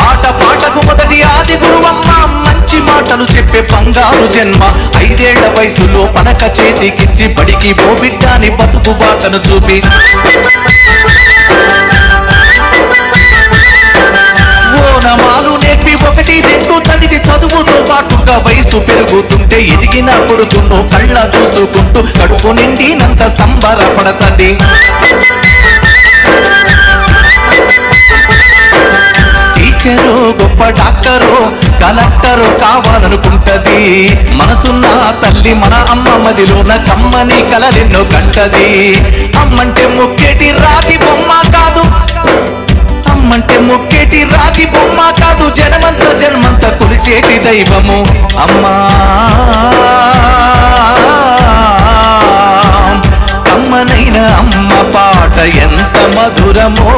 ఆట పాటకు మొదటి ఆది గురువమ్మ, మంచి మాటలు చెప్పే బంగారు జన్మ. 5 ఏళ్ల వయసులో పనక చేతికిచ్చి బడికి బోబిడ్డాని బతుకు బాటను చూపి ఓనమాలు నేర్పి 1, 2 చదివి చదువుతో పాటుగా వయసు పెరుగుతుంటే ఎదిగిన కొడుకును కళ్ళ చూసుకుంటూ కడుపు నిండినంత సంబరపడతది. టీచరు గొప్ప డాక్టరు కలెక్టరు కావాలనుకుంటది. మనసున్న తల్లి మన అమ్మ మదిలోన కమ్మని కలలెన్నో కంటది. అమ్మంటే మొక్కేటి రాతి బొమ్మ కాదు, అమ్మంటే మొక్కేటి రాతి బొమ్మ కాదు, జనమంత జన్మంత కొలిచేటి దైవము అమ్మా. కమ్మనైన అమ్మ పాట ఎంత మధురమో.